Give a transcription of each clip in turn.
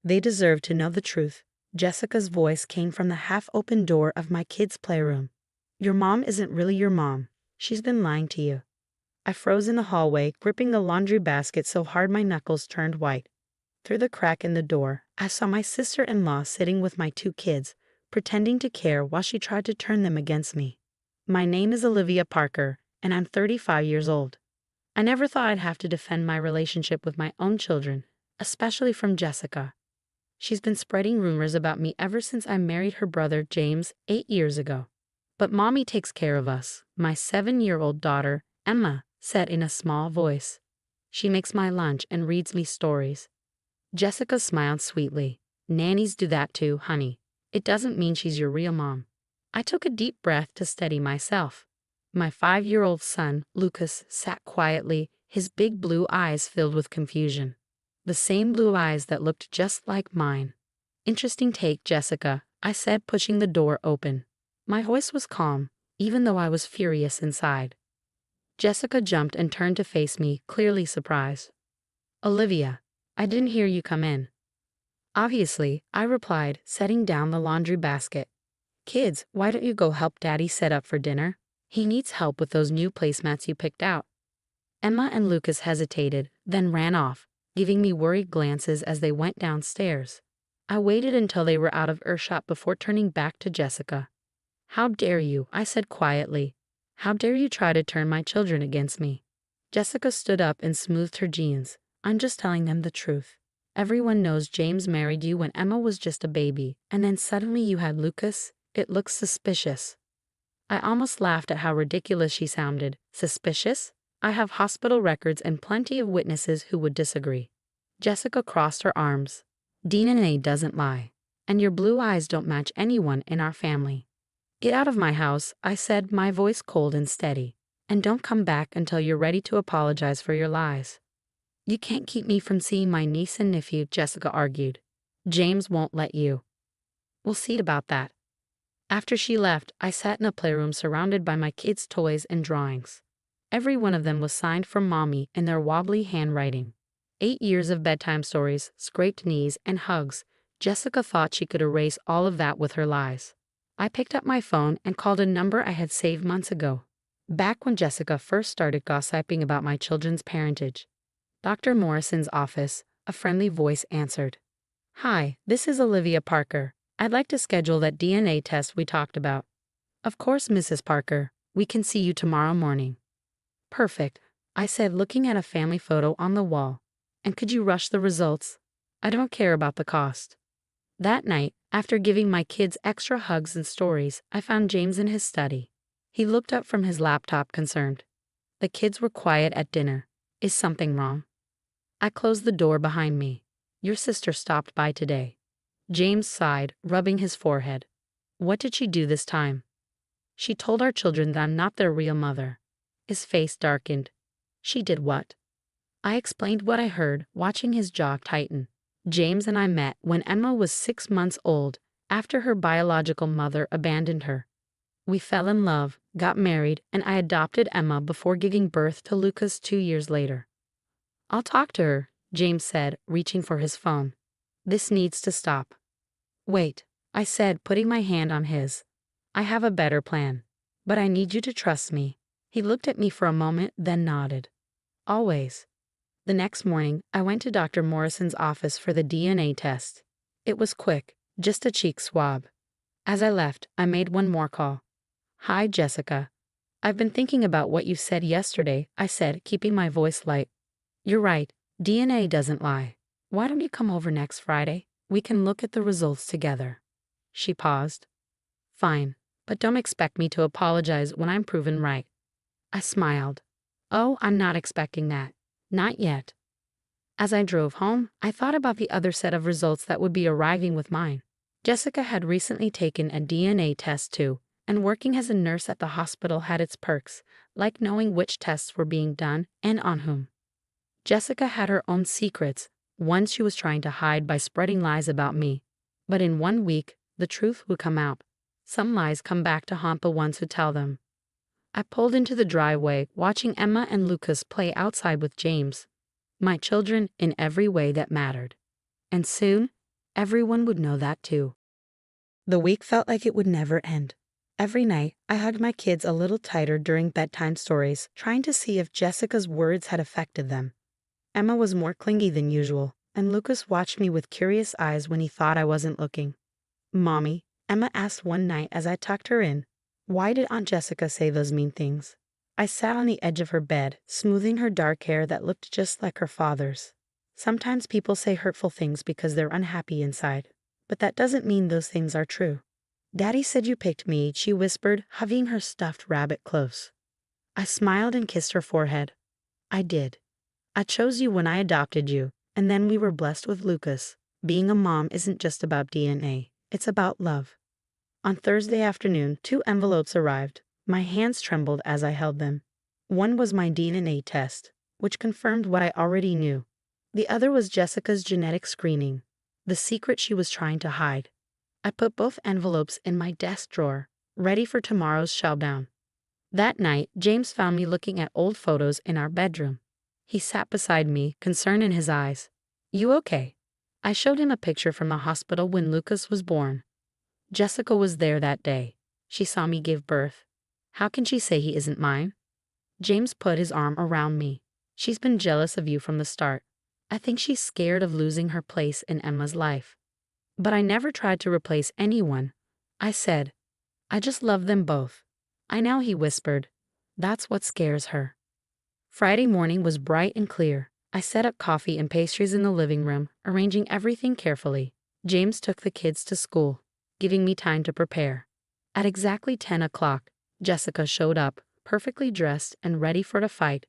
They deserve to know the truth. Jessica's voice came from the half-open door of my kids' playroom. Your mom isn't really your mom. She's been lying to you. I froze in the hallway, gripping the laundry basket so hard my knuckles turned white. Through the crack in the door, I saw my sister-in-law sitting with my 2 kids, pretending to care while she tried to turn them against me. My name is Olivia Parker, and I'm 35 years old. I never thought I'd have to defend my relationship with my own children, especially from Jessica. She's been spreading rumors about me ever since I married her brother James 8 years ago. But Mommy takes care of us, my 7-year-old daughter, Emma, said in a small voice. She makes my lunch and reads me stories. Jessica smiled sweetly. Nannies do that too, honey. It doesn't mean she's your real mom. I took a deep breath to steady myself. My 5-year-old son, Lucas, sat quietly, his big blue eyes filled with confusion. The same blue eyes that looked just like mine. Interesting take, Jessica, I said, pushing the door open. My voice was calm, even though I was furious inside. Jessica jumped and turned to face me, clearly surprised. Olivia, I didn't hear you come in. Obviously, I replied, setting down the laundry basket. Kids, why don't you go help Daddy set up for dinner? He needs help with those new placemats you picked out. Emma and Lucas hesitated, then ran off, giving me worried glances as they went downstairs. I waited until they were out of earshot before turning back to Jessica. How dare you, I said quietly. How dare you try to turn my children against me? Jessica stood up and smoothed her jeans. I'm just telling them the truth. Everyone knows James married you when Emma was just a baby, and then suddenly you had Lucas. It looks suspicious. I almost laughed at how ridiculous she sounded. Suspicious? I have hospital records and plenty of witnesses who would disagree. Jessica crossed her arms. DNA doesn't lie. And your blue eyes don't match anyone in our family. Get out of my house, I said, my voice cold and steady. And don't come back until you're ready to apologize for your lies. You can't keep me from seeing my niece and nephew, Jessica argued. James won't let you. We'll see about that. After she left, I sat in a playroom surrounded by my kids' toys and drawings. Every one of them was signed from Mommy in their wobbly handwriting. 8 years of bedtime stories, scraped knees, and hugs. Jessica thought she could erase all of that with her lies. I picked up my phone and called a number I had saved months ago, back when Jessica first started gossiping about my children's parentage. Dr. Morrison's office, a friendly voice answered. Hi, this is Olivia Parker. I'd like to schedule that DNA test we talked about. Of course, Mrs. Parker. We can see you tomorrow morning. Perfect, I said, looking at a family photo on the wall. And could you rush the results? I don't care about the cost. That night, after giving my kids extra hugs and stories, I found James in his study. He looked up from his laptop, concerned. The kids were quiet at dinner. Is something wrong? I closed the door behind me. Your sister stopped by today. James sighed, rubbing his forehead. What did she do this time? She told our children that I'm not their real mother. His face darkened. She did what? I explained what I heard, watching his jaw tighten. James and I met when Emma was 6 months old, after her biological mother abandoned her. We fell in love, got married, and I adopted Emma before giving birth to Lucas 2 years later. I'll talk to her, James said, reaching for his phone. This needs to stop. Wait, I said, putting my hand on his. I have a better plan. But I need you to trust me. He looked at me for a moment, then nodded. Always. The next morning, I went to Dr. Morrison's office for the DNA test. It was quick, just a cheek swab. As I left, I made one more call. Hi, Jessica. I've been thinking about what you said yesterday, I said, keeping my voice light. You're right, DNA doesn't lie. Why don't you come over next Friday? We can look at the results together. She paused. Fine, but don't expect me to apologize when I'm proven right. I smiled. Oh, I'm not expecting that. Not yet. As I drove home, I thought about the other set of results that would be arriving with mine. Jessica had recently taken a DNA test too, and working as a nurse at the hospital had its perks, like knowing which tests were being done and on whom. Jessica had her own secrets, ones she was trying to hide by spreading lies about me. But in 1 week, the truth would come out. Some lies come back to haunt the ones who tell them. I pulled into the driveway, watching Emma and Lucas play outside with James. My children in every way that mattered. And soon, Everyone would know that too. The week felt like it would never end. Every night, I hugged my kids a little tighter during bedtime stories, trying to see if Jessica's words had affected them. Emma was more clingy than usual, and Lucas watched me with curious eyes when he thought I wasn't looking. "Mommy," Emma asked one night as I tucked her in, "why did Aunt Jessica say those mean things?" I sat on the edge of her bed, smoothing her dark hair that looked just like her father's. Sometimes people say hurtful things because they're unhappy inside, but that doesn't mean those things are true. "Daddy said you picked me," she whispered, hugging her stuffed rabbit close. I smiled and kissed her forehead. "I did. I chose you when I adopted you, and then we were blessed with Lucas. Being a mom isn't just about DNA, it's about love." On Thursday afternoon, 2 envelopes arrived. My hands trembled as I held them. One was my DNA test, which confirmed what I already knew. The other was Jessica's genetic screening, the secret she was trying to hide. I put both envelopes in my desk drawer, ready for tomorrow's showdown. That night, James found me looking at old photos in our bedroom. He sat beside me, concern in his eyes. "You okay?" I showed him a picture from the hospital when Lucas was born. Jessica was there that day. She saw me give birth. How can she say he isn't mine? James put his arm around me. "She's been jealous of you from the start. I think she's scared of losing her place in Emma's life." But I never tried to replace anyone. I said, "I just love them both." "I know," he whispered. "That's what scares her." Friday morning was bright and clear. I set up coffee and pastries in the living room, arranging everything carefully. James took the kids to school, giving me time to prepare. At exactly 10 o'clock, Jessica showed up, perfectly dressed and ready for the fight.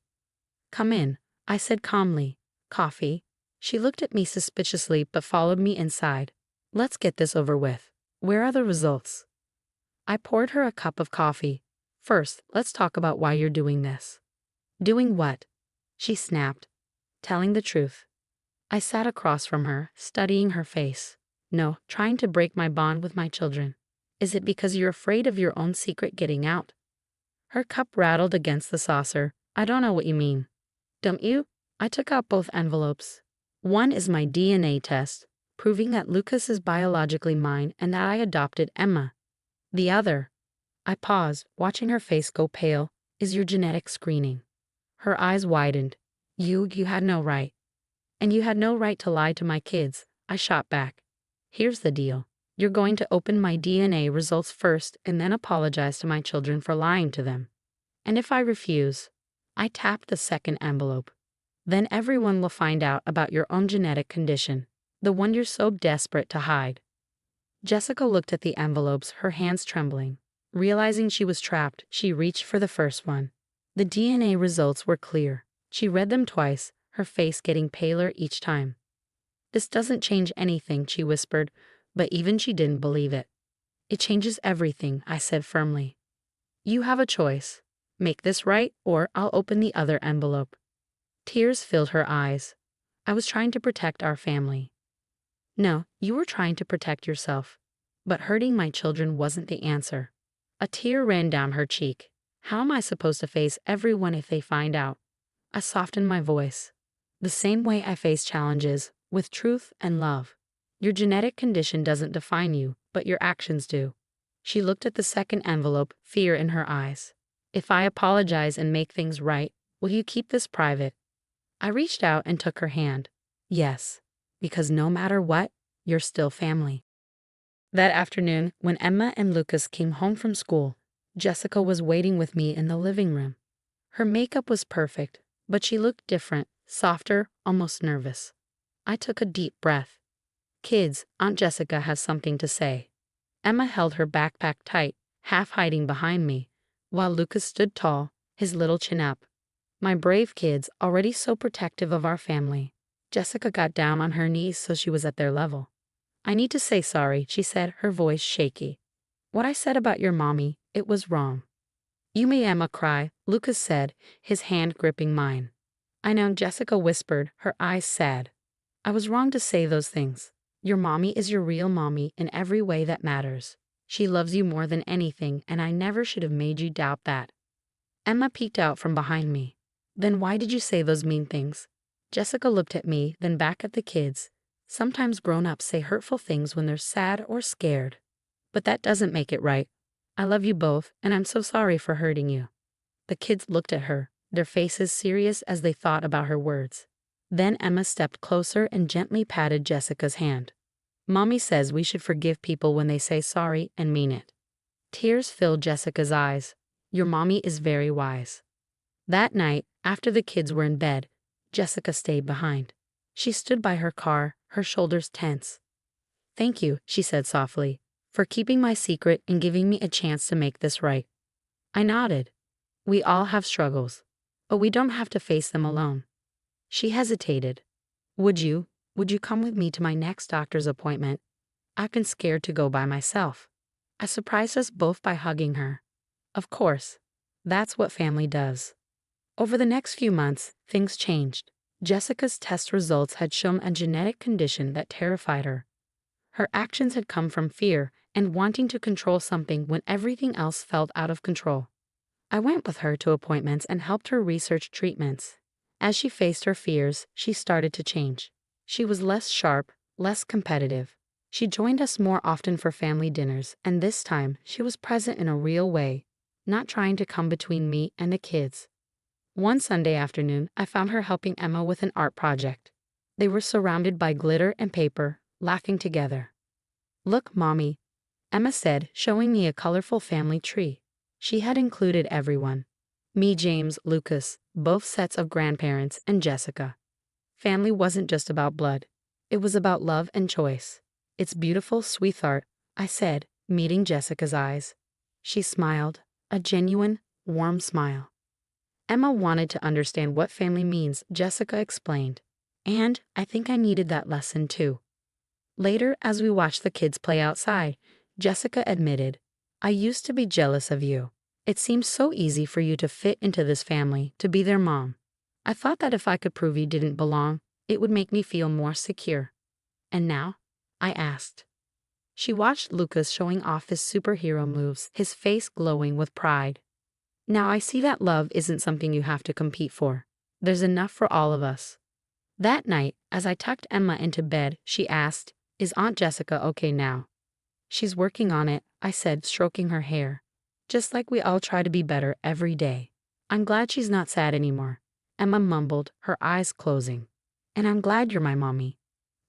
"Come in," I said calmly. "Coffee?" She looked at me suspiciously but followed me inside. "Let's get this over with. Where are the results?" I poured her a cup of coffee. "First, let's talk about why you're doing this." "Doing what?" she snapped. "Telling the truth." I sat across from her, studying her face. "No, trying to break my bond with my children." "Is it because you're afraid of your own secret getting out?" Her cup rattled against the saucer. "I don't know what you mean." "Don't you?" I took out both envelopes. One is my DNA test, proving that Lucas is biologically mine and that I adopted Emma. The other, I paused, watching her face go pale, is your genetic screening. Her eyes widened. You had no right. "And you had no right to lie to my kids," I shot back. "Here's the deal. You're going to open my DNA results first and then apologize to my children for lying to them. And if I refuse," I tapped the second envelope, "then everyone will find out about your own genetic condition, the one you're so desperate to hide." Jessica looked at the envelopes, her hands trembling. Realizing she was trapped, she reached for the first one. The DNA results were clear. She read them twice, her face getting paler each time. "This doesn't change anything," she whispered, but even she didn't believe it. "It changes everything," I said firmly. "You have a choice. Make this right, or I'll open the other envelope." Tears filled her eyes. "I was trying to protect our family." "No, you were trying to protect yourself. But hurting my children wasn't the answer." A tear ran down her cheek. "How am I supposed to face everyone if they find out?" I softened my voice. "The same way I face challenges, with truth and love. Your genetic condition doesn't define you, but your actions do." She looked at the second envelope, fear in her eyes. "If I apologize and make things right, will you keep this private?" I reached out and took her hand. "Yes, because no matter what, you're still family." That afternoon, when Emma and Lucas came home from school, Jessica was waiting with me in the living room. Her makeup was perfect, but she looked different, softer, almost nervous. I took a deep breath. "Kids, Aunt Jessica has something to say." Emma held her backpack tight, half hiding behind me, while Lucas stood tall, his little chin up. My brave kids, already so protective of our family. Jessica got down on her knees so she was at their level. "I need to say sorry," she said, her voice shaky. "What I said about your mommy, it was wrong." "You made Emma cry," Lucas said, his hand gripping mine. "I know," Jessica whispered, her eyes sad. "I was wrong to say those things. Your mommy is your real mommy in every way that matters. She loves you more than anything, and I never should have made you doubt that." Emma peeked out from behind me. "Then why did you say those mean things?" Jessica looked at me, then back at the kids. Sometimes grown-ups say hurtful things when they're sad or scared. But that doesn't make it right. I love you both, and I'm so sorry for hurting you. The kids looked at her, their faces serious as they thought about her words. Then Emma stepped closer and gently patted Jessica's hand. Mommy says we should forgive people when they say sorry and mean it. Tears filled Jessica's eyes. Your mommy is very wise. That night, after the kids were in bed, Jessica stayed behind. She stood by her car, her shoulders tense. Thank you, she said softly, for keeping my secret and giving me a chance to make this right. I nodded. We all have struggles, but we don't have to face them alone. She hesitated. Would you come with me to my next doctor's appointment? I've been scared to go by myself. I surprised us both by hugging her. Of course. That's what family does. Over the next few months, things changed. Jessica's test results had shown a genetic condition that terrified her. Her actions had come from fear and wanting to control something when everything else felt out of control. I went with her to appointments and helped her research treatments. As she faced her fears, she started to change. She was less sharp, less competitive. She joined us more often for family dinners, and this time she was present in a real way, not trying to come between me and the kids. One Sunday afternoon, I found her helping Emma with an art project. They were surrounded by glitter and paper, laughing together. Look, Mommy, Emma said, showing me a colorful family tree. She had included everyone. Me, James, Lucas, both sets of grandparents, and Jessica. Family wasn't just about blood. It was about love and choice. It's beautiful, sweetheart, I said, meeting Jessica's eyes. She smiled, a genuine, warm smile. Emma wanted to understand what family means, Jessica explained. And I think I needed that lesson too. Later, as we watched the kids play outside, Jessica admitted, I used to be jealous of you. It seemed so easy for you to fit into this family, to be their mom. I thought that if I could prove you didn't belong, it would make me feel more secure. And now? I asked. She watched Lucas showing off his superhero moves, his face glowing with pride. Now I see that love isn't something you have to compete for. There's enough for all of us. That night, as I tucked Emma into bed, she asked, Is Aunt Jessica okay now? She's working on it, I said, stroking her hair. Just like we all try to be better every day. I'm glad she's not sad anymore. Emma mumbled, her eyes closing. And I'm glad you're my mommy.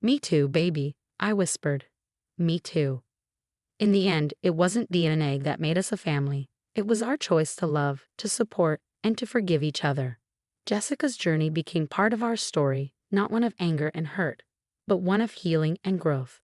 Me too, baby, I whispered. Me too. In the end, it wasn't DNA that made us a family. It was our choice to love, to support, and to forgive each other. Jessica's journey became part of our story, not one of anger and hurt, but one of healing and growth.